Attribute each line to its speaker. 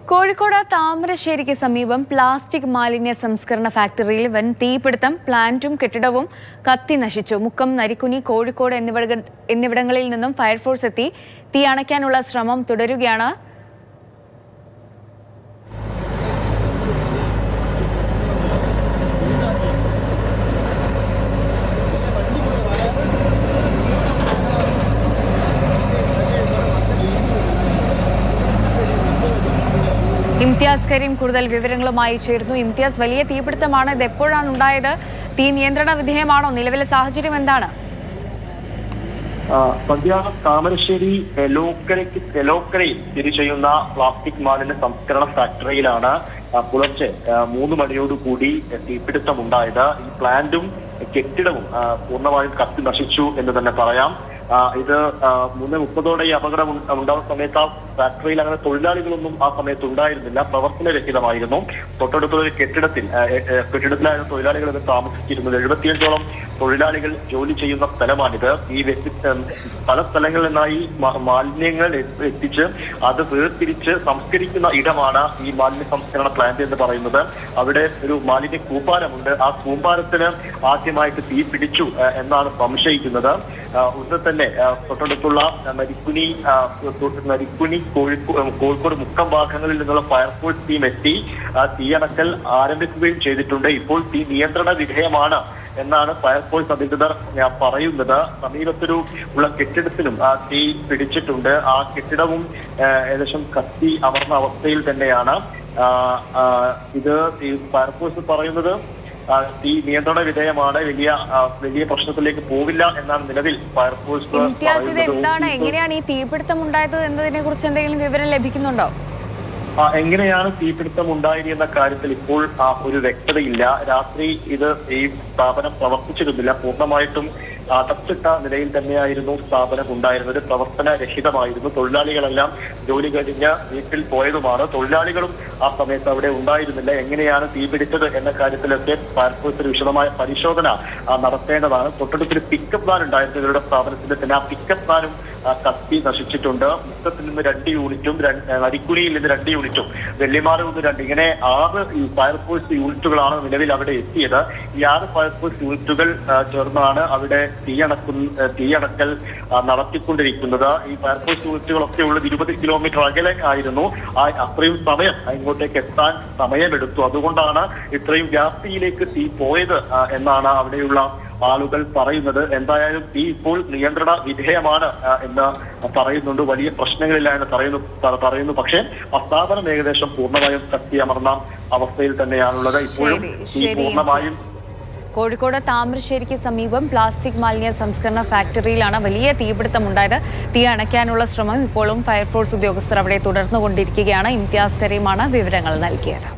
Speaker 1: കോഴിക്കോട് താമരശ്ശേരിക്ക് സമീപം പ്ലാസ്റ്റിക് മാലിന്യ സംസ്കരണ ഫാക്ടറിയിൽ വൻ തീപിടുത്തം. പ്ലാന്റും കെട്ടിടവും കത്തി നശിച്ചു. മുക്കം, നരിക്കുനി, കോഴിക്കോട് എന്നിവിടങ്ങളിൽ നിന്നും ഫയർഫോഴ്സ് എത്തി തീ അണയ്ക്കാനുള്ള ശ്രമം തുടരുകയാണ്. ഇംതിയാസ് കരീം കൂടുതൽ വിവരങ്ങളുമായി ചേരുന്നു. ഇംതിയാസ്, വലിയ തീപിടുത്തമാണ്. ഇത് എപ്പോഴാണ് ഉണ്ടായത്? തീ നിയന്ത്രണ വിധേയമാണോ? നിലവിലെ സാഹചര്യം എന്താണ്?
Speaker 2: താമരശ്ശേരി എലോക്കരയിൽ സ്ഥിതി ചെയ്യുന്ന പ്ലാസ്റ്റിക് മാലിന്യ സംസ്കരണ ഫാക്ടറിയിലാണ് പുലർച്ചെ 3 മണിയോടുകൂടി തീപിടുത്തമുണ്ടായത്. ഈ പ്ലാന്റും കെട്ടിടവും പൂർണ്ണമായും കത്തി നശിച്ചു എന്ന് തന്നെ പറയാം. ഇത് 3:30 ഈ അപകടം ഉണ്ടാകുന്ന സമയത്ത് ആ ഫാക്ടറിയിൽ അങ്ങനെ തൊഴിലാളികളൊന്നും ആ സമയത്ത് ഉണ്ടായിരുന്നില്ല. പ്രവർത്തനരഹിതമായിരുന്നു. തൊട്ടടുത്തൊരു കെട്ടിടത്തിലായിരുന്നു തൊഴിലാളികൾ ഇത് താമസിച്ചിരുന്നത്. 75ഓളം തൊഴിലാളികൾ ജോലി ചെയ്യുന്ന സ്ഥലമാണിത്. ഈ പല സ്ഥലങ്ങളിൽ നിന്നായി മാലിന്യങ്ങൾ എത്തിച്ച് അത് വേർതിരിച്ച് സംസ്കരിക്കുന്ന ഇടമാണ് ഈ മാലിന്യ സംസ്കരണ പ്ലാന്റ് എന്ന് പറയുന്നത്. അവിടെ ഒരു മാലിന്യ കൂമ്പാരമുണ്ട്. ആ കൂമ്പാരത്തിന് ആദ്യമായിട്ട് തീ പിടിച്ചു എന്നാണ് സംശയിക്കുന്നത്. ഉടനെ തന്നെ തൊട്ടടുത്തുള്ള നരിക്കുനി കോഴിക്കോട് മുക്കം ഭാഗങ്ങളിൽ നിന്നുള്ള ഫയർഫോഴ്സ് ടീം എത്തി തീയണക്കൽ ആരംഭിക്കുകയും ചെയ്തിട്ടുണ്ട്. ഇപ്പോൾ തീ നിയന്ത്രണ വിധേയമാണ് എന്നാണ് ഫയർഫോഴ്സ് അധികൃതർ പറയുന്നത്. സമീപത്തൊരു ഉള്ള കെട്ടിടത്തിലും തീ പിടിച്ചിട്ടുണ്ട്. ആ കെട്ടിടവും ഏകദേശം കത്തി അമർന്ന അവസ്ഥയിൽ തന്നെയാണ്. ഇത് ഈ ഫയർഫോഴ്സ് പറയുന്നത് തീ നിയന്ത്രണ വിധേയമാണ്, വലിയ പ്രശ്നത്തിലേക്ക് പോവില്ല എന്നാണ് നിലവിൽ ഫയർഫോഴ്സ് പറയുന്നത്.
Speaker 1: എന്താണ്, എങ്ങനെയാണ് ഈ തീപിടുത്തം ഉണ്ടായത് എന്നതിനെ കുറിച്ച് എന്തെങ്കിലും വിവരം ലഭിക്കുന്നുണ്ടോ?
Speaker 2: എങ്ങനെയാണ് തീപിടുത്തം ഉണ്ടായത് എന്ന കാര്യത്തിൽ ഇപ്പോൾ ഒരു വ്യക്തതയില്ല. രാത്രി ഈ സ്ഥാപനം പ്രവർത്തിച്ചിരുന്നില്ല. പൂർണ്ണമായിട്ടും അടച്ചിട്ട നിലയിൽ തന്നെയായിരുന്നു സ്ഥാപനം ഉണ്ടായിരുന്നത്. പ്രവർത്തനരഹിതമായിരുന്നു. തൊഴിലാളികളെല്ലാം ജോലി കഴിഞ്ഞ് വീട്ടിൽ പോയതുമാണ്. തൊഴിലാളികളും ആ സമയത്ത് അവിടെ ഉണ്ടായിരുന്നില്ല. എങ്ങനെയാണ് തീപിടിച്ചത് എന്ന കാര്യത്തിലൊക്കെ ഫയർഫോഴ്സിന് വിശദമായ പരിശോധന നടത്തേണ്ടതാണ്. തൊട്ടടുത്തൊരു പിക്കപ്പ് വാൻ ഉണ്ടായിരുന്നു ഇവരുടെ സ്ഥാപനത്തിന്റെ തന്നെ. ആ പിക്കപ്പ് വാനും കത്തി നശിച്ചിട്ടുണ്ട്. മുക്കത്തിൽ നിന്ന് 2 യൂണിറ്റും നരിക്കുനിയിൽ നിന്ന് 2 യൂണിറ്റും വെള്ളിമാറിൽ നിന്ന് 2, ഇങ്ങനെ 6 ഫയർഫോഴ്സ് യൂണിറ്റുകളാണ് നിലവിൽ അവിടെ എത്തിയത്. ഈ 6 ഫയർഫോഴ്സ് യൂണിറ്റുകൾ ചേർന്നാണ് അവിടെ തീയണക്കൽ നടത്തിക്കൊണ്ടിരിക്കുന്നത്. ഈ ഫയർഫോഴ്സ് യൂണിറ്റുകളൊക്കെ ഉള്ളത് 20 കിലോമീറ്റർ അകലെ ആയിരുന്നു. അത്രയും സമയം ഇങ്ങോട്ടേക്ക് എത്താൻ സമയമെടുത്തു. അതുകൊണ്ടാണ് ഇത്രയും വ്യാപ്തിയിലേക്ക് തീ പോയത് എന്നാണ് അവിടെയുള്ള ആളുകൾ പറയുന്നത്. എന്തായാലും തീ ഇപ്പോൾ നിയന്ത്രണ വിധേയമാണ് എന്ന് പറയുന്നുണ്ട്. വലിയ പ്രശ്നങ്ങളില്ല എന്ന് പറയുന്നു. പക്ഷേ സ്ഥാപനം ഏകദേശം പൂർണ്ണമായും കത്തി അമർന്ന അവസ്ഥയിൽ തന്നെയാണുള്ളത്. ഇപ്പോഴും തീ പൂർണ്ണമായും
Speaker 1: കോഴിക്കോട് താമരശ്ശേരിക്ക് സമീപം പ്ലാസ്റ്റിക് മാലിന്യ സംസ്കരണ ഫാക്ടറിയിലാണ് വലിയ തീപിടുത്തം ഉണ്ടായത്. തീ അണയ്ക്കാനുള്ള ശ്രമം ഇപ്പോഴും ഫയർഫോഴ്സ് ഉദ്യോഗസ്ഥർ അവിടെ തുടർന്നുകൊണ്ടിരിക്കുകയാണ്. ഇംതിയാസ് കരീമാണ് വിവരങ്ങൾ നൽകിയത്.